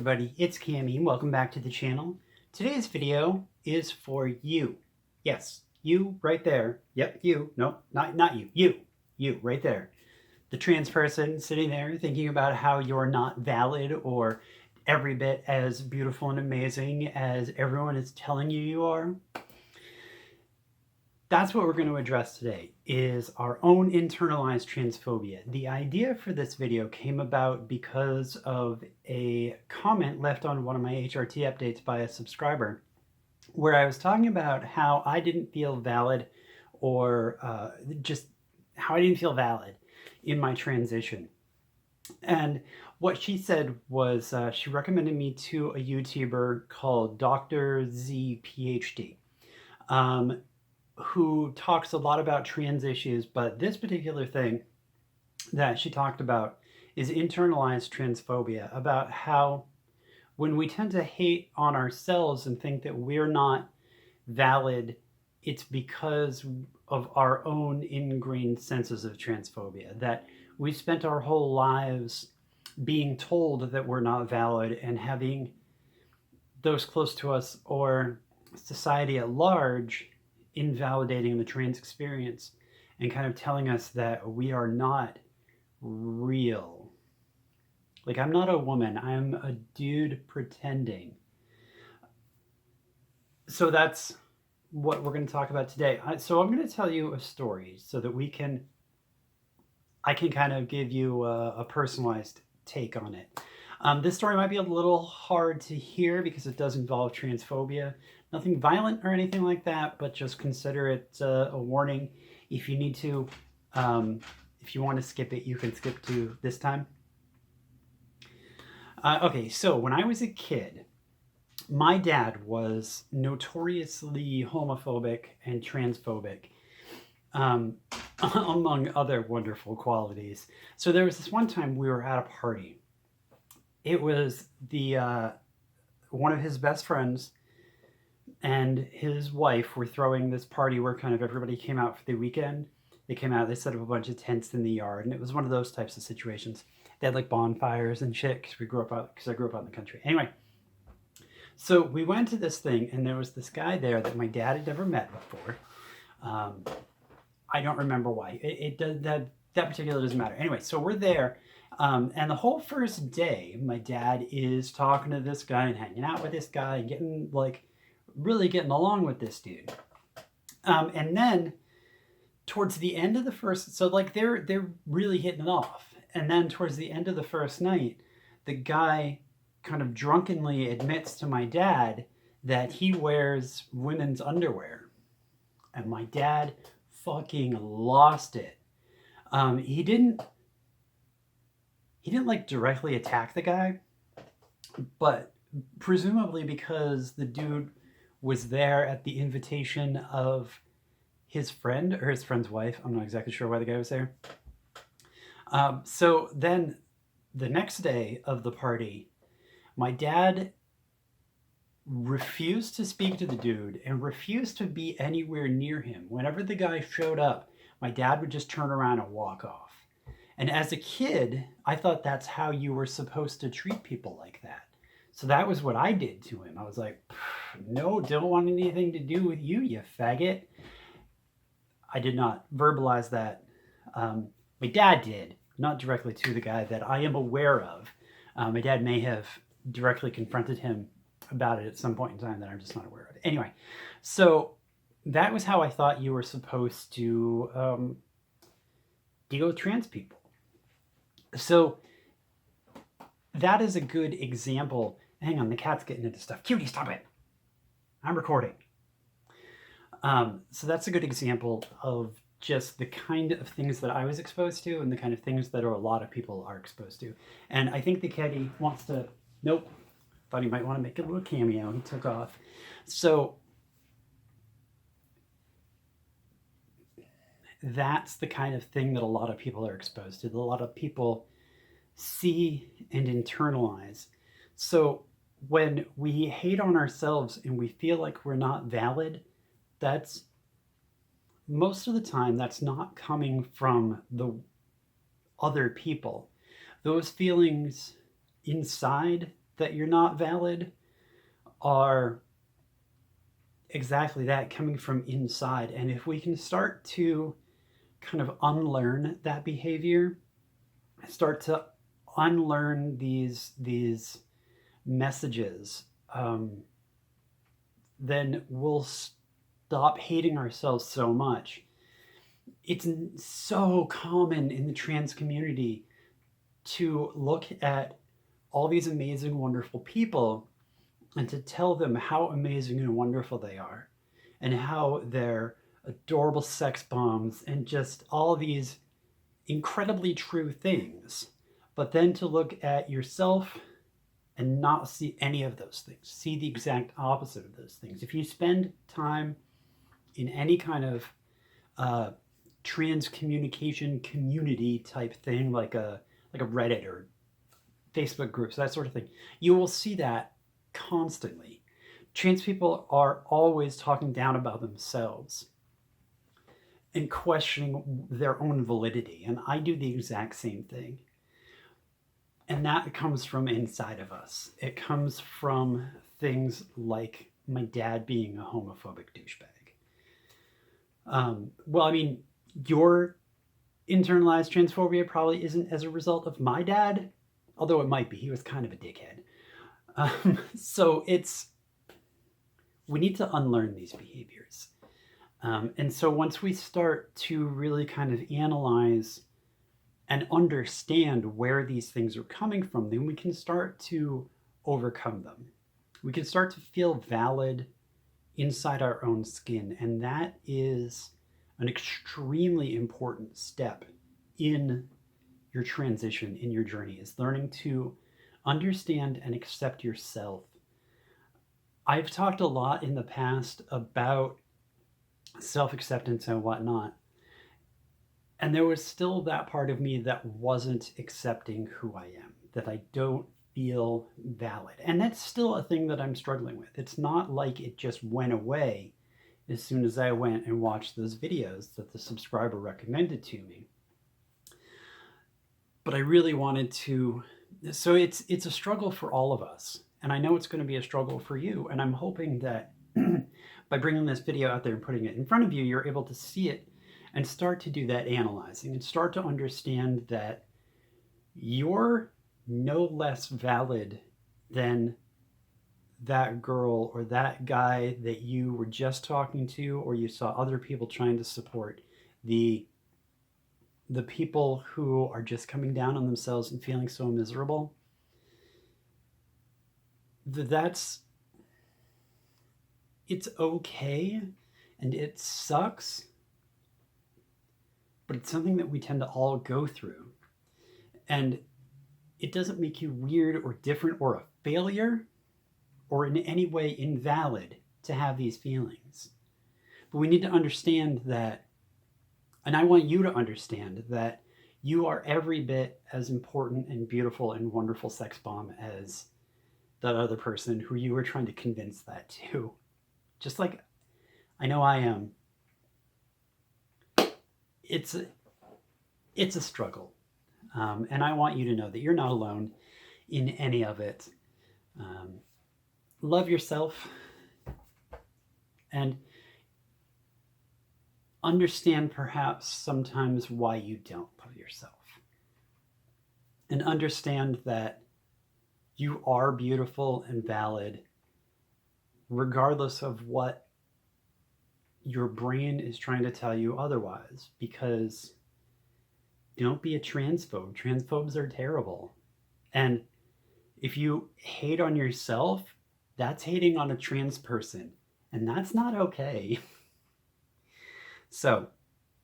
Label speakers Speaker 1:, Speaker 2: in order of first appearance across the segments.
Speaker 1: everybody, it's Cammy. Welcome back to the channel. Today's video is for you. Yes, you right there. Yep, you. No, not you. You right there. The trans person sitting there thinking about how you're not valid or every bit as beautiful and amazing as everyone is telling you you are. That's what we're going to address today, is our own internalized transphobia. The idea for this video came about because of a comment left on one of my HRT updates by a subscriber, where I was talking about how I didn't feel valid, or just how I didn't feel valid in my transition. And what she said was she recommended me to a YouTuber called Dr. Z PhD. Who talks a lot about trans issues, but this particular thing that she talked about is internalized transphobia, about how when we tend to hate on ourselves and think that we're not valid, it's because of our own ingrained senses of transphobia, that we spent our whole lives being told that we're not valid, and having those close to us or society at large invalidating the trans experience and kind of telling us that we are not real. Like, I'm not a woman, I'm a dude pretending. So that's what we're going to talk about today. So I'm going to tell you a story so that I can kind of give you a personalized take on it. This story might be a little hard to hear because it does involve transphobia. Nothing violent or anything like that, but just consider it a warning. If you need to, if you want to skip it, you can skip to this time. Okay, so when I was a kid, my dad was notoriously homophobic and transphobic, among other wonderful qualities. So there was this one time we were at a party. It was one of his best friends and his wife were throwing this party where kind of everybody came out for the weekend. They came out, they set up a bunch of tents in the yard, and it was one of those types of situations. They had like bonfires and shit because I grew up out in the country. Anyway, so we went to this thing, and there was this guy there that my dad had never met before. I don't remember why. That particular doesn't matter. Anyway, so we're there. And the whole first day, my dad is talking to this guy and hanging out with this guy and really getting along with this dude. And then towards the end of the first, so like they're really hitting it off. And then towards the end of the first night, the guy kind of drunkenly admits to my dad that he wears women's underwear. And my dad fucking lost it. He didn't like directly attack the guy, but presumably because the dude was there at the invitation of his friend or his friend's wife. I'm not exactly sure why the guy was there. So then the next day of the party, my dad refused to speak to the dude and refused to be anywhere near him. Whenever the guy showed up, my dad would just turn around and walk off. And as a kid, I thought that's how you were supposed to treat people like that. So that was what I did to him. I was like, no, don't want anything to do with you, you faggot. I did not verbalize that. My dad did, not directly to the guy that I am aware of. My dad may have directly confronted him about it at some point in time that I'm just not aware of. Anyway, so that was how I thought you were supposed to deal with trans people. So that is a good example. Hang on, the cat's getting into stuff. Cutie, stop it. I'm recording. So that's a good example of just the kind of things that I was exposed to and the kind of things that a lot of people are exposed to. And I think the kitty wants to, nope, thought he might want to make a little cameo. He took off. So that's the kind of thing that a lot of people are exposed to, that a lot of people see and internalize. So when we hate on ourselves and we feel like we're not valid, that's most of the time that's not coming from the other people. Those feelings inside that you're not valid are exactly that, coming from inside. And if we can start to kind of unlearn that behavior, start to unlearn these messages, then we'll stop hating ourselves so much. It's so common in the trans community to look at all these amazing, wonderful people and to tell them how amazing and wonderful they are and how they're adorable sex bombs and just all these incredibly true things. But then to look at yourself and not see any of those things, see the exact opposite of those things. If you spend time in any kind of trans communication community type thing, like a Reddit or Facebook groups, that sort of thing, you will see that constantly. Trans people are always talking down about themselves and questioning their own validity. And I do the exact same thing. And that comes from inside of us. It comes from things like my dad being a homophobic douchebag. Well, I mean, your internalized transphobia probably isn't as a result of my dad, although it might be. He was kind of a dickhead. So we need to unlearn these behaviors. And so once we start to really kind of analyze and understand where these things are coming from, then we can start to overcome them. We can start to feel valid inside our own skin. And that is an extremely important step in your transition, in your journey, is learning to understand and accept yourself. I've talked a lot in the past about self-acceptance and whatnot. And there was still that part of me that wasn't accepting who I am, that I don't feel valid. And that's still a thing that I'm struggling with. It's not like it just went away as soon as I went and watched those videos that the subscriber recommended to me. But I really wanted to, so it's a struggle for all of us. And I know it's going to be a struggle for you. And I'm hoping that by bringing this video out there and putting it in front of you, you're able to see it and start to do that analyzing and start to understand that you're no less valid than that girl or that guy that you were just talking to, or you saw other people trying to support, the people who are just coming down on themselves and feeling so miserable. It's okay and it sucks, but it's something that we tend to all go through. And it doesn't make you weird or different or a failure or in any way invalid to have these feelings. But we need to understand that, and I want you to understand that you are every bit as important and beautiful and wonderful sex bomb as that other person who you were trying to convince that to. Just like I know I am. It's a struggle. And I want you to know that you're not alone in any of it. Love yourself and understand perhaps sometimes why you don't love yourself. And understand that you are beautiful and valid regardless of what your brain is trying to tell you otherwise, because don't be a transphobe. Transphobes are terrible. And if you hate on yourself, that's hating on a trans person, and that's not okay. So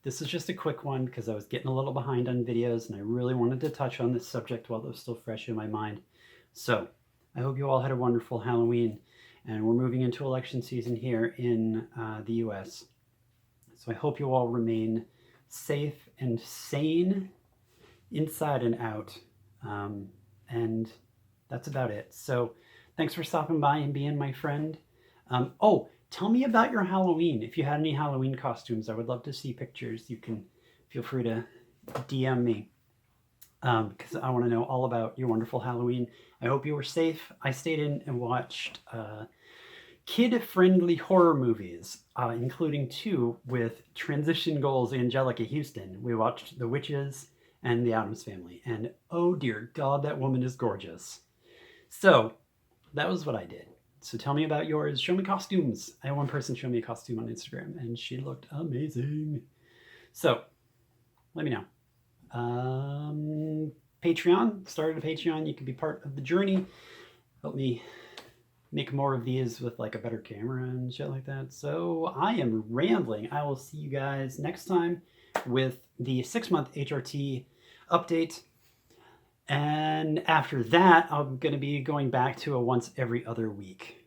Speaker 1: this is just a quick one because I was getting a little behind on videos and I really wanted to touch on this subject while it was still fresh in my mind. So I hope you all had a wonderful Halloween, and we're moving into election season here in the US. So I hope you all remain safe and sane inside and out. And that's about it. So thanks for stopping by and being my friend. Oh, tell me about your Halloween. If you had any Halloween costumes, I would love to see pictures. You can feel free to DM me. because I want to know all about your wonderful Halloween. I hope you were safe. I stayed in and watched kid-friendly horror movies, including two with transition goals Angelica Houston. We watched The Witches and The Addams Family, and oh dear God, that woman is gorgeous. So that was what I did. So tell me about yours. Show me costumes. I had one person show me a costume on Instagram, and she looked amazing. So let me know. Patreon, started a Patreon. You can be part of the journey. Help me make more of these with like a better camera and shit like that. So I am rambling. I will see you guys next time with the 6-month HRT update. And after that, I'm going to be going back to a once every other week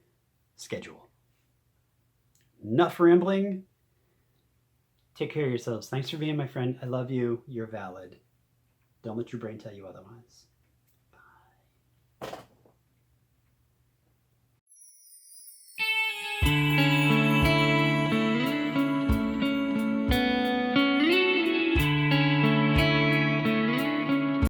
Speaker 1: schedule. Enough rambling. Take care of yourselves. Thanks for being my friend. I love you. You're valid. Don't let your brain tell you otherwise.